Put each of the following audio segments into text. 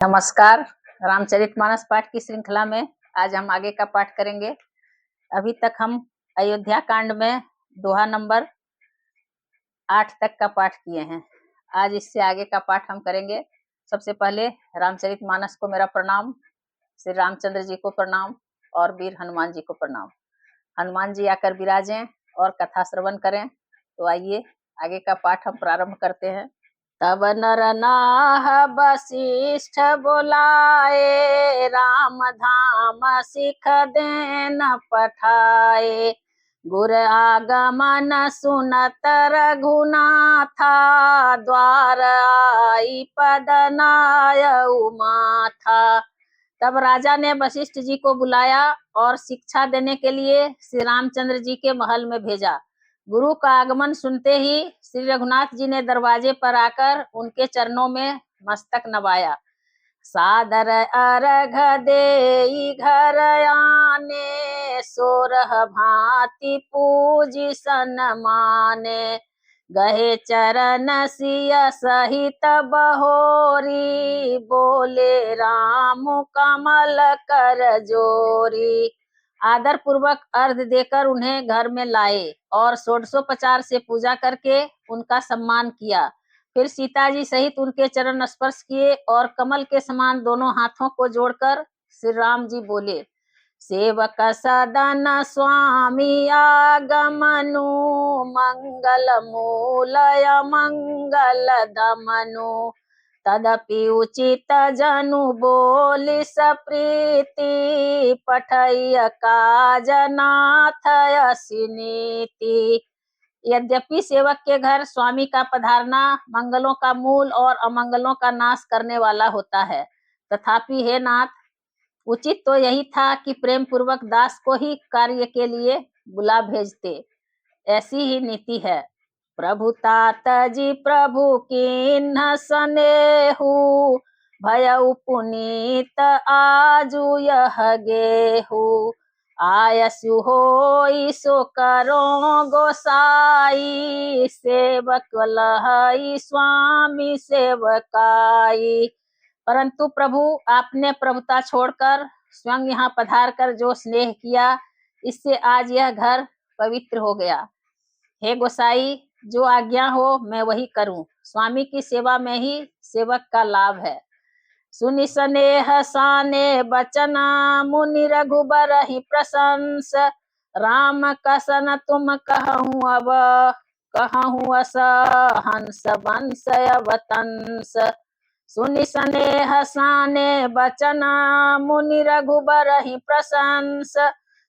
नमस्कार। रामचरितमानस पाठ की श्रृंखला में आज हम आगे का पाठ करेंगे। अभी तक हम अयोध्या कांड में दोहा नंबर 8 तक का पाठ किए हैं। आज इससे आगे का पाठ हम करेंगे। सबसे पहले रामचरितमानस को मेरा प्रणाम, श्री रामचंद्र जी को प्रणाम और वीर हनुमान जी को प्रणाम। हनुमान जी आकर विराजें और कथा श्रवण करें। तो आइए आगे का पाठ हम प्रारंभ करते हैं। तब नर नाह वशिष्ठ बोलाए, राम धाम सिख देन पठाए। गुर आगमन सुनत रघुनाथा, द्वार आई पद नायउ माथा। तब राजा ने वशिष्ठ जी को बुलाया और शिक्षा देने के लिए श्री रामचंद्र जी के महल में भेजा। गुरु का आगमन सुनते ही श्री रघुनाथ जी ने दरवाजे पर आकर उनके चरणों में मस्तक नवाया। सादर अर्घ देई घर आने, सोरह भांति पूजी सन्माने। गहे चरण सिय सहित बहोरी, बोले राम कमल कर जोरी। आदर पूर्वक अर्घ देकर उन्हें घर में लाए और षोडशोपचार से पूजा करके उनका सम्मान किया। फिर सीता जी सहित उनके चरण स्पर्श किए और कमल के समान दोनों हाथों को जोड़कर श्री राम जी बोले, सेवक सदन स्वामी आगमनु, मंगल मूलय मंगल दमनु। तदपि उचित जनु बोली सप्रीति, पठैय काज नाथ यसि नीति। यद्यपि सेवक के घर स्वामी का पधारना मंगलों का मूल और अमंगलों का नाश करने वाला होता है, तथापि हे नाथ, उचित तो यही था कि प्रेम पूर्वक दास को ही कार्य के लिए बुला भेजते। ऐसी ही नीति है। प्रभु तात जी प्रभु कीन्ह सनेहु, भयउ पुनीत आजु यह गेहु। आयसु होई सो करो गोसाई, सेवक लहई स्वामी सेवकाई। परंतु प्रभु आपने प्रभुता छोड़कर स्वयं यहाँ पधार कर जो स्नेह किया, इससे आज यह घर पवित्र हो गया। हे गोसाई, जो आज्ञा हो मैं वही करूं। स्वामी की सेवा में ही सेवक का लाभ है। सुनि स्नेह साने बचना, मुनि रघुबर ही प्रशंस। राम कसन तुम कहूँ अब, कहूँ अस हंस वंश अवतंस। सुनि स्नेह साने बचना, मुनि रघुबर ही प्रशंस।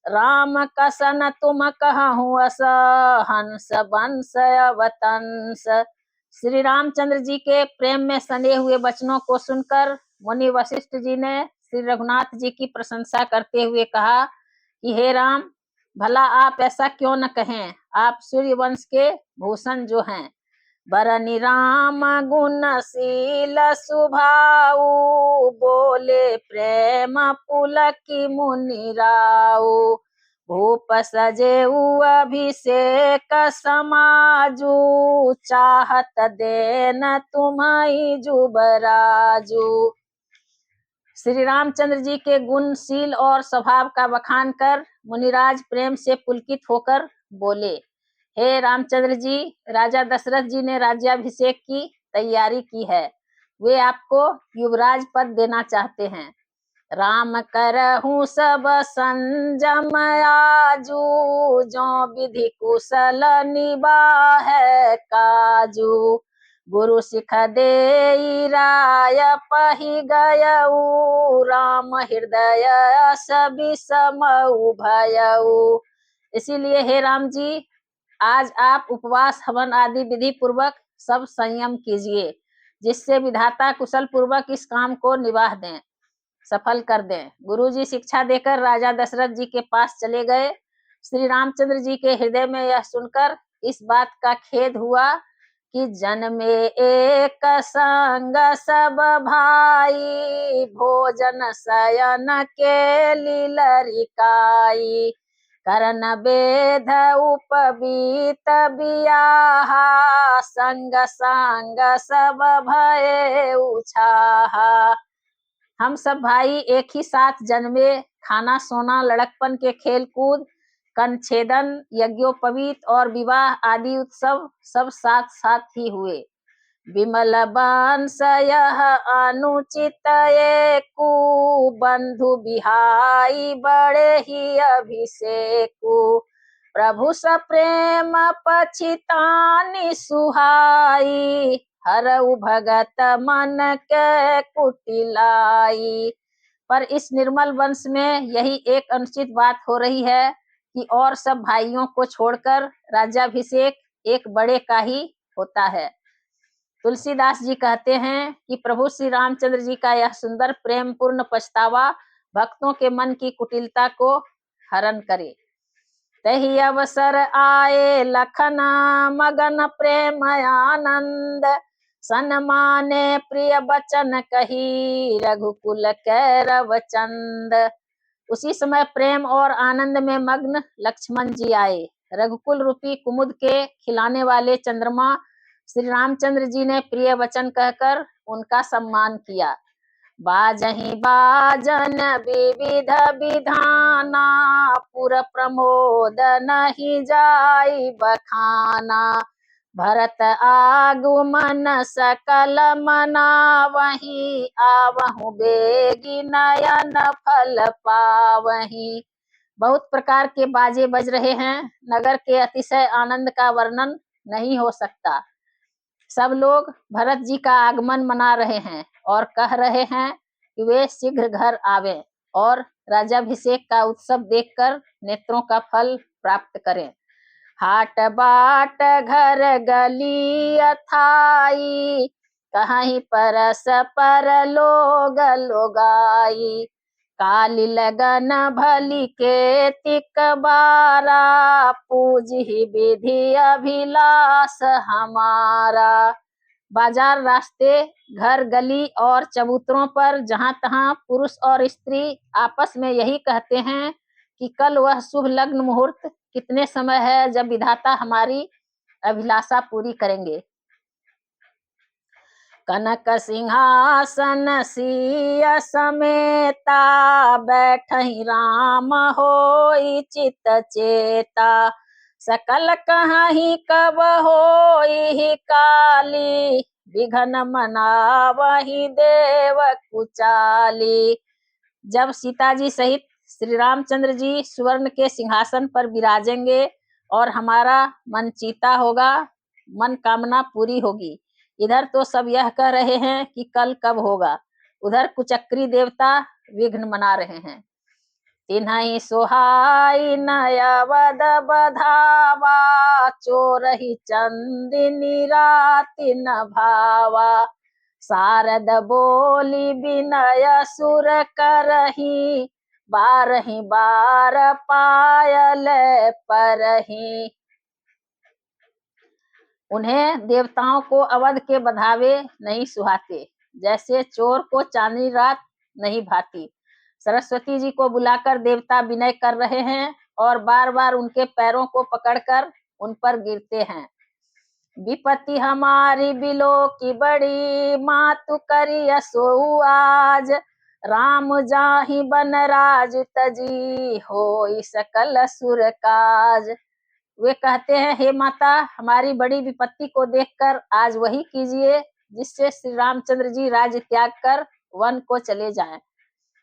राम कसन तुम कहूँ अस हंस वंश अवतंस। श्री रामचंद्र जी के प्रेम में सने हुए वचनों को सुनकर मुनि वशिष्ठ जी ने श्री रघुनाथ जी की प्रशंसा करते हुए कहा कि हे राम, भला आप ऐसा क्यों न कहें। आप सूर्य वंश के भूषण जो हैं। बरनि राम गुणशील सुभाऊ, बोले प्रेम पुलकी मुनि राऊ। भूप सजेऊ अभिषेक समाजू, चाहत देन तुम्हारी जुबराजू। श्री रामचंद्र जी के गुणशील और स्वभाव का बखान कर मुनिराज प्रेम से पुलकित होकर बोले, हे रामचंद्र जी, राजा दशरथ जी ने राज्याभिषेक की तैयारी की है। वे आपको युवराज पद देना चाहते हैं। राम करहूँ सब संजम आजू, जो विधि कुशल निबाह काजू। गुरु सिख देई राय पहि गयऊ, राम हृदय सभी समऊ भयऊ। इसीलिए हे राम जी, आज आप उपवास हवन आदि विधि पूर्वक सब संयम कीजिए, जिससे विधाता कुशल पूर्वक इस काम को निवाह दें, सफल कर दें। गुरुजी शिक्षा देकर राजा दशरथ जी के पास चले गए। श्री रामचंद्र जी के हृदय में यह सुनकर इस बात का खेद हुआ कि जन्मे एक संग सब भाई, भोजन शयन के लीलरिकाई। करन बेध उपबीत बियाहा, संग संग सब भये उछाहा। हम सब भाई एक ही साथ जन्मे, खाना सोना लड़कपन के खेल कूद, कंछेदन, यज्ञोपवीत और विवाह आदि उत्सव सब साथ साथ ही हुए। विमल वंश यह अनुचित एकु, बंधु बिहाई बड़े ही अभिषेकु, प्रभु सप्रेम पछितानि सुहाई, हरऊ भगत मन के कुटिलाई। पर इस निर्मल वंश में यही एक अनुचित बात हो रही है कि और सब भाइयों को छोड़कर राज्याभिषेक एक बड़े का ही होता है। तुलसीदास जी कहते हैं कि प्रभु श्री रामचंद्र जी का यह सुंदर प्रेम पूर्ण पछतावा भक्तों के मन की कुटिलता को हरण करे। तही अवसर आए लखन मगन प्रेम आनंद, सन्माने प्रिय बचन कही रघुकुल कैरव चंद। उसी समय प्रेम और आनंद में मग्न लक्ष्मण जी आए। रघुकुल रूपी कुमुद के खिलाने वाले चंद्रमा श्री रामचंद्र जी ने प्रिय वचन कहकर उनका सम्मान किया। बाजहि बाजन विविध विधाना, पुर प्रमोद नहीं जाई बखाना, भरत आगुमन सकल मनावही, आवहु बेगी नयन फल पावही। बहुत प्रकार के बाजे बज रहे हैं, नगर के अतिशय आनंद का वर्णन नहीं हो सकता। सब लोग भरत जी का आगमन मना रहे हैं और कह रहे हैं कि वे शीघ्र घर आवें और राज्याभिषेक का उत्सव देखकर नेत्रों का फल प्राप्त करें। हाट बाट घर गली अथाई, कहीं परस पर लोग लोगाई, काली लगन भली के तिक बारा, पूजी विधि अभिलाष हमारा। बाजार रास्ते घर गली और चबूतरों पर जहां तहां पुरुष और स्त्री आपस में यही कहते हैं कि कल वह शुभ लग्न मुहूर्त कितने समय है जब विधाता हमारी अभिलाषा पूरी करेंगे। कनक सिंहासन सिय समेता, बैठहि राम होई चित चेता, सकल कहीं कब होई काली, विघन मनावहि देव कुचाली। जब सीता जी सहित श्री रामचंद्र जी सुवर्ण के सिंहासन पर विराजेंगे और हमारा मन चीता होगा, मन कामना पूरी होगी। इधर तो सब यह कह रहे हैं कि कल कब होगा, उधर कुचक्री देवता विघ्न मना रहे हैं। तिन्हई सोहाई नयवद बधावा, चोरही चंदिनी राति न भावा, शारद बोली विनय सुर करही, बारही बार पायल परही। उन्हें देवताओं को अवध के बधावे नहीं सुहाते, जैसे चोर को चांदनी रात नहीं भाती। सरस्वती जी को बुलाकर देवता विनय कर रहे हैं और बार बार उनके पैरों को पकड़कर उन पर गिरते हैं। विपत्ति हमारी बिलो की बड़ी, मातु करी सो आज, राम जाहि बन राज तजी, होई सकल सुर काज। वे कहते हैं, हे माता, हमारी बड़ी विपत्ति को देखकर आज वही कीजिए जिससे श्री रामचंद्र जी राज्य त्याग कर वन को चले जाएं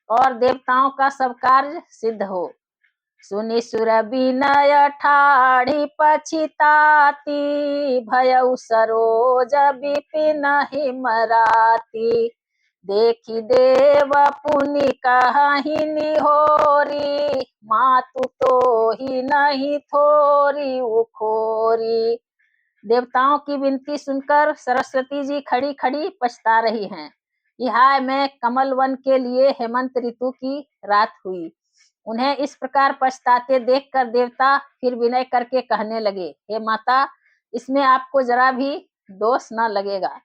और देवताओं का सब कार्य सिद्ध हो। सुनि सुर विनय ठाढ़ी पछिताती, भयउ सरोज विपिन हिमराती, देखी देव पुनि कहि निहोरी, मातु तो ही नहीं थोरी उखोरी। देवताओं की विनती सुनकर सरस्वती जी खड़ी खड़ी पछता रही हैं। हाय, मैं कमल वन के लिए हेमंत ऋतु की रात हुई। उन्हें इस प्रकार पछताते देखकर देवता फिर विनय करके कहने लगे, हे माता, इसमें आपको जरा भी दोष न लगेगा।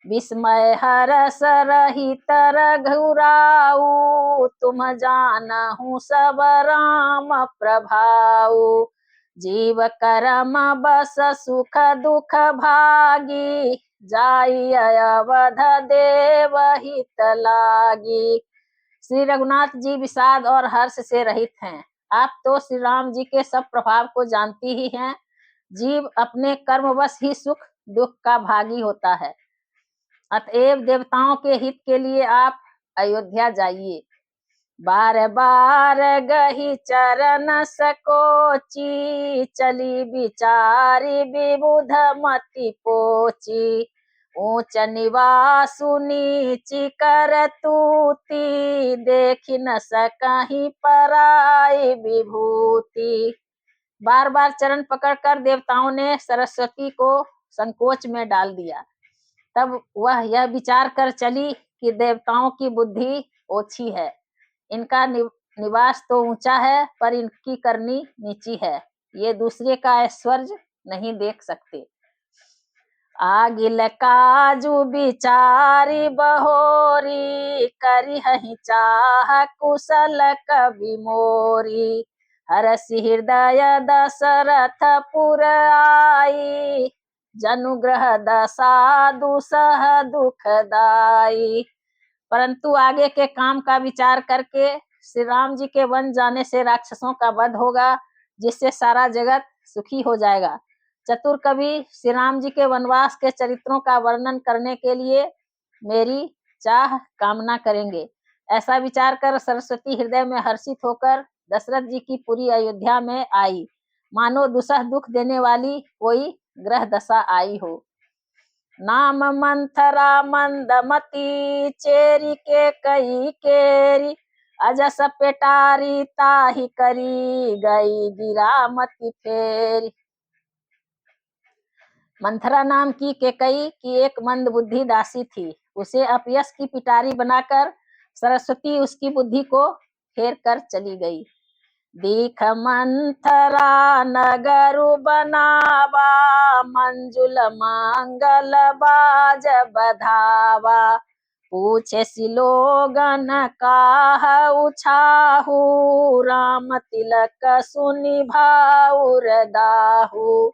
विस्मय हरस रहित रघुराऊ, तुम जानहु सब राम प्रभाऊ, जीव करम बस सुख दुख भागी, जाई अवध देव हित लागी। श्री रघुनाथ जी विषाद और हर्ष से रहित हैं। आप तो श्री राम जी के सब प्रभाव को जानती ही हैं। जीव अपने कर्मवश ही सुख दुख का भागी होता है। अतएव देवताओं के हित के लिए आप अयोध्या जाइए। बार बार गही चरण सकोची, चली बिचारी विबुध मति पोची। ऊंच निवासु नीची कर तूती, देखी न सकहीं पराई विभूति। बार बार चरण पकड़कर देवताओं ने सरस्वती को संकोच में डाल दिया। तब वह यह विचार कर चली कि देवताओं की बुद्धि ओछी है, इनका निवास तो ऊंचा है पर इनकी करनी नीची है, ये दूसरे का ऐश्वर्य नहीं देख सकते। आगिल काजू बिचारी बहोरी, करिहहि चाह कुशल कवि मोरी। हरसि हृदय दशरथ पुर आई, जनुग्रह दशा दुसह दुखदाई। परंतु आगे के काम का विचार करके श्री राम जी के वन जाने से राक्षसों का वध होगा, जिससे सारा जगत सुखी हो जाएगा। चतुर कवि श्री राम जी के वनवास के चरित्रों का वर्णन करने के लिए मेरी चाह कामना करेंगे। ऐसा विचार कर सरस्वती हृदय में हर्षित होकर दशरथ जी की पूरी अयोध्या में आई, मानो दुसह दुख देने वाली कोई ग्रह दशा आई हो। नाम मंथरा मंदमती, चेरी के कई केरी। अजस पेटारी ताही करी, गई गिरामती फेरी। मंथरा नाम की केकई की एक मंद बुद्धि दासी थी। उसे अपयश की पिटारी बनाकर सरस्वती उसकी बुद्धि को फेर कर चली गई। दीख मंथरा नगरु बनावा, मंजुल मंगल बाज बधावा। पूछे सिलोगन काह उछाहू, राम तिलक सुनि भाउर दाहू।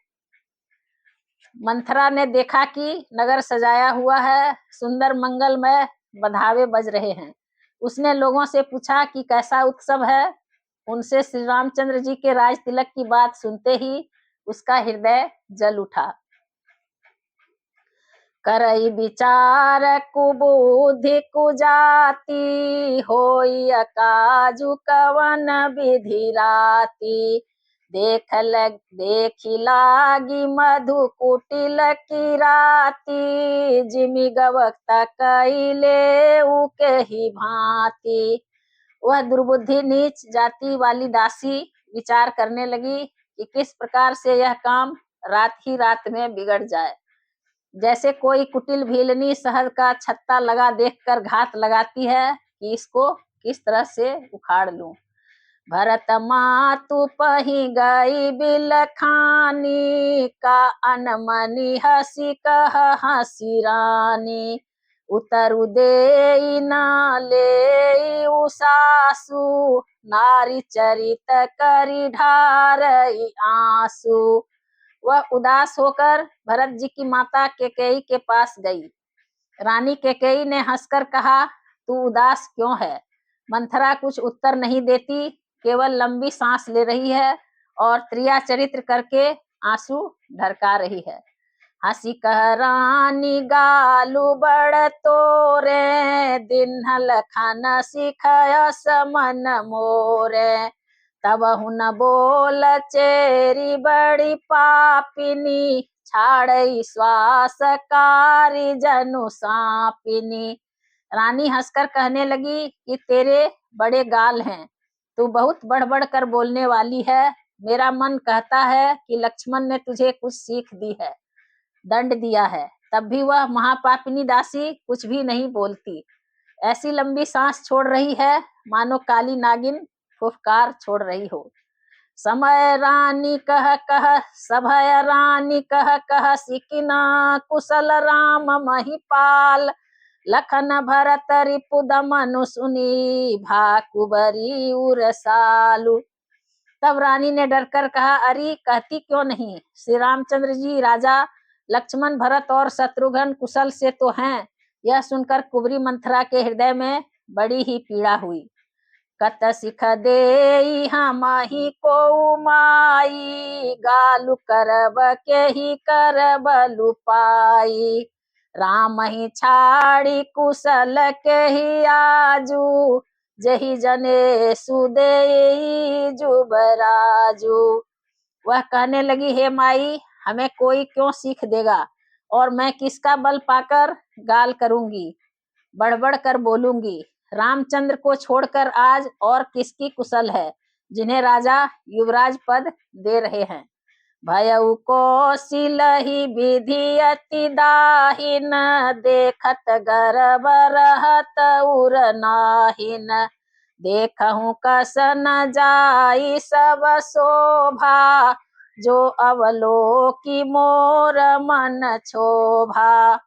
मंथरा ने देखा कि नगर सजाया हुआ है, सुंदर मंगलमय बधावे बज रहे हैं। उसने लोगों से पूछा कि कैसा उत्सव है। उनसे श्री रामचंद्र जी के राज तिलक की बात सुनते ही उसका हृदय जल उठा। करई विचार कुबुद्धि कुजाती, होई काजू कवन विधि राती। देखी लागी मधु कुटिल की राती, जिमि गवक्ता कैले उके ही भांति। वह दुर्बुद्धि नीच जाति वाली दासी विचार करने लगी कि किस प्रकार से यह काम रात ही रात में बिगड़ जाए। जैसे कोई कुटिल भीलनी शहद का छत्ता लगा देखकर घात लगाती है कि इसको किस तरह से उखाड़ लूं। भरत मातु पही गई बिलखानी, का अनमनी हसी कह हसी रानी। उतरु दे न ले उसासु, नारी चरित करी ढारई आंसू। वह उदास होकर भरत जी की माता केकई के पास गई। रानी केकई ने हंसकर कहा, तू उदास क्यों है? मंथरा कुछ उत्तर नहीं देती, केवल लंबी सांस ले रही है और त्रिया चरित्र करके आंसू ढरका रही है। हंसी कह रानी गालू बड़ तोरे, दिन्हल खान सिखय समन मोरे। तब हुन बोल चेरी बड़ी पापिनी, छाड़ई श्वास कारी जनु सापिनी। रानी हंसकर कहने लगी कि तेरे बड़े गाल हैं, तू बहुत बढ़ बढ़ कर बोलने वाली है। मेरा मन कहता है कि लक्ष्मण ने तुझे कुछ सीख दी है, दंड दिया है, तब भी वह महापापिनी दासी कुछ भी नहीं बोलती। ऐसी लंबी सांस छोड़ रही है मानो काली नागिन फुफकार छोड़ रही हो। समय रानी कह कह सभय रानी कह कह सिकिना, कुशल राम महिपाल। लखन भरत रिपुदमनु सुनी, भाकुबरी उरसालु। तब रानी ने डरकर कहा, अरे कहती क्यों नहीं? श्री रामचंद्र जी राजा लक्ष्मण भरत और शत्रुघ्न कुशल से तो हैं। यह सुनकर कुबरी मंथरा के हृदय में बड़ी ही पीड़ा हुई। कत सिख देई हमहि को माई, गालु करब के ही करब लुपाई। राम ही छाड़ी कुशल के ही आजू, जही जने सुदे जुबराजू। वह कहने लगी, हे माई, हमें कोई क्यों सीख देगा, और मैं किसका बल पाकर गाल करूंगी, बड़बड़ कर बोलूंगी। रामचंद्र को छोड़कर आज और किसकी कुशल है, जिन्हें राजा युवराज पद दे रहे हैं। भयउ कौशिलहि विधि अति दाहिन, देखत गर्भ रहत उर नाहिन। देखहु कस न जाई सब शोभा, जो अवलोकी मोर मन क्षोभा।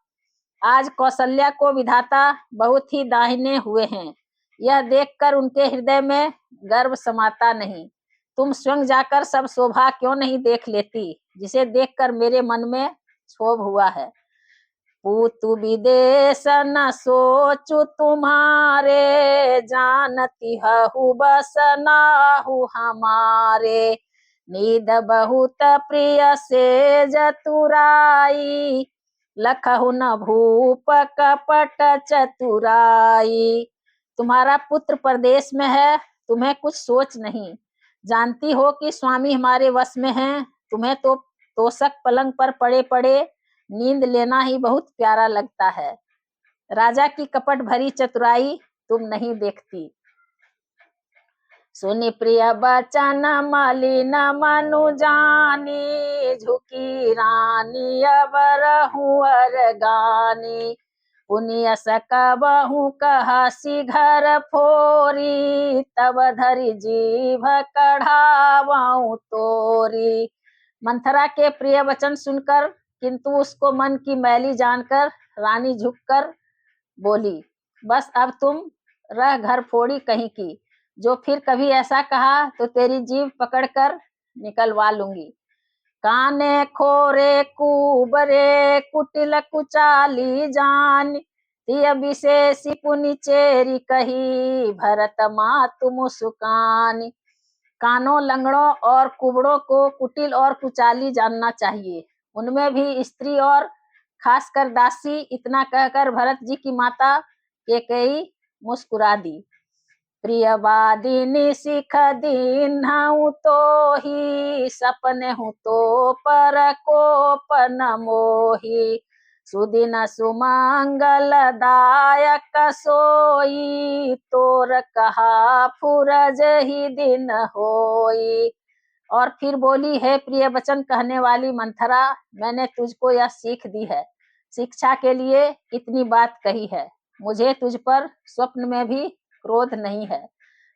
आज कौशल्या को विधाता बहुत ही दाहिने हुए हैं, यह देखकर उनके हृदय में गर्व समाता नहीं। तुम स्वयं जाकर सब शोभा क्यों नहीं देख लेती, जिसे देखकर मेरे मन में क्षोभ हुआ है। पूतु विदेश न सोचु तुम्हारे, जानती हहु बस नाहु हमारे। नीद बहुत प्रिय से जतुराई, लखहु न भूप कपट चतुराई। तुम्हारा पुत्र परदेश में है, तुम्हें कुछ सोच नहीं। जानती हो कि स्वामी हमारे वश में हैं, तुम्हें तो तोषक पलंग पर पड़े पड़े नींद लेना ही बहुत प्यारा लगता है। राजा की कपट भरी चतुराई तुम नहीं देखती। सुनि प्रिय बचन मलिन मनु जानी, झुकी रानी अबर हुअर गानी। पुनिय सकबहु कहसी घर फोरी, तब धरि जीभ कढ़ावऊ तोरी। मंथरा के प्रिय वचन सुनकर, किंतु उसको मन की मैली जानकर रानी झुककर बोली, बस अब तुम रह घर फोड़ी कहीं की। जो फिर कभी ऐसा कहा तो तेरी जीभ पकड़कर निकलवा लूंगी। काने खोरे कुबरे कुटिल कुचाली जान, तिय विशेषी पुनि चेरी कही, भरत मातु मुस्कानी। कानों, लंगड़ों और कुबड़ों को कुटिल और कुचाली जानना चाहिए, उनमें भी स्त्री और खासकर दासी। इतना कहकर भरत जी की माता कैकेयी मुस्कुरा दी। प्रियवादिनी सिख दीन्हु तो ही, सपने हूँ तो पर कोप न मोही। सुदिन सुमंगल दायक सोई, तोर कहा फुरज ही दिन होई। और फिर बोली, है प्रिय वचन कहने वाली मंथरा, मैंने तुझको यह सीख दी है, शिक्षा के लिए इतनी बात कही है। मुझे तुझ पर स्वप्न में भी क्रोध नहीं है।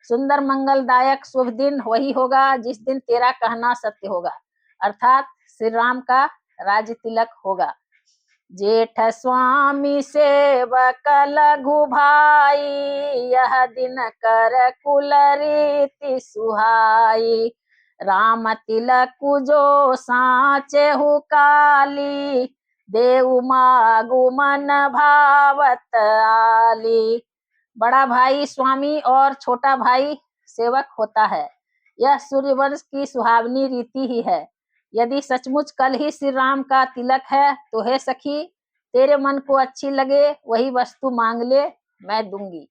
सुंदर मंगलदायक शुभ दिन वही होगा जिस दिन तेरा कहना सत्य होगा, अर्थात श्री राम का राज्य तिलक होगा। जेठ स्वामी सेवक लघु भाई, यह दिन कर कुल रीति सुहाई। राम तिलक जो साचे हु काली, देव मागु मन भावत आली। बड़ा भाई स्वामी और छोटा भाई सेवक होता है, यह सूर्यवंश की सुहावनी रीति ही है। यदि सचमुच कल ही श्री राम का तिलक है तो हे सखी, तेरे मन को अच्छी लगे वही वस्तु मांग ले, मैं दूंगी।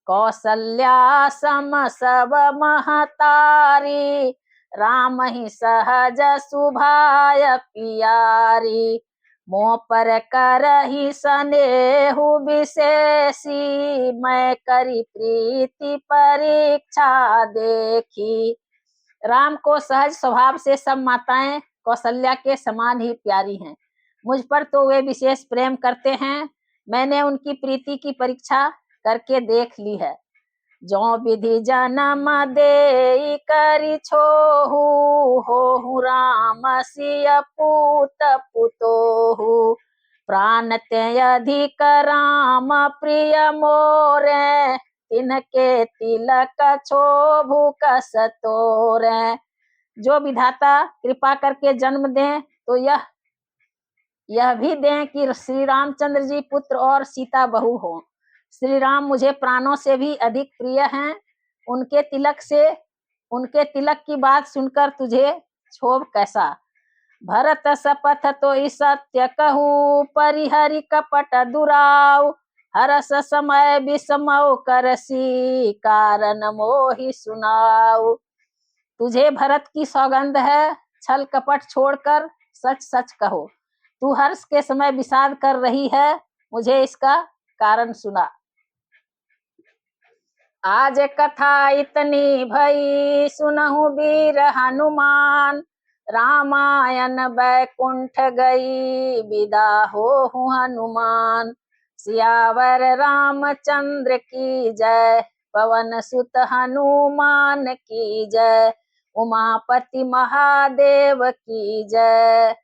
कौशल्या सम सब महतारी, राम ही सहज सुभाय पियारी। मोह पर करहि स्नेहु विशेषी, मैं करी प्रीति परीक्षा देखी। राम को सहज स्वभाव से सब माताएं कौशल्या के समान ही प्यारी हैं। मुझ पर तो वे विशेष प्रेम करते हैं, मैंने उनकी प्रीति की परीक्षा करके देख ली है। जो विधि जन्म दे करि छोहु, होहु राम सिय पूत पुतोहु। प्राण ते अधिक राम प्रिय मोरे, तिनके तिलक क्षोभु कस तोरे। जो विधाता कृपा करके जन्म दें तो यह भी दें कि श्री रामचंद्र जी पुत्र और सीता बहू हो। श्री राम मुझे प्राणों से भी अधिक प्रिय हैं। उनके तिलक की बात सुनकर तुझे क्षोभ कैसा। भरत सपथ तो ई सत्य कहूँ, परिहरि कपट दुराव। हरस समय विषमौ करसी, कारण मोहि सुनाऊ। तुझे भरत की सौगंध है, छल कपट छोड़कर सच सच कहो। तू हर्ष के समय विषाद कर रही है, मुझे इसका कारण सुना। आज कथा इतनी भई, सुनहु वीर हनुमान। रामायण बैकुंठ गई, विदा होहु हनुमान। सियावर रामचंद्र की जय, पवन सुत हनुमान की जय। उमापति महादेव की जय।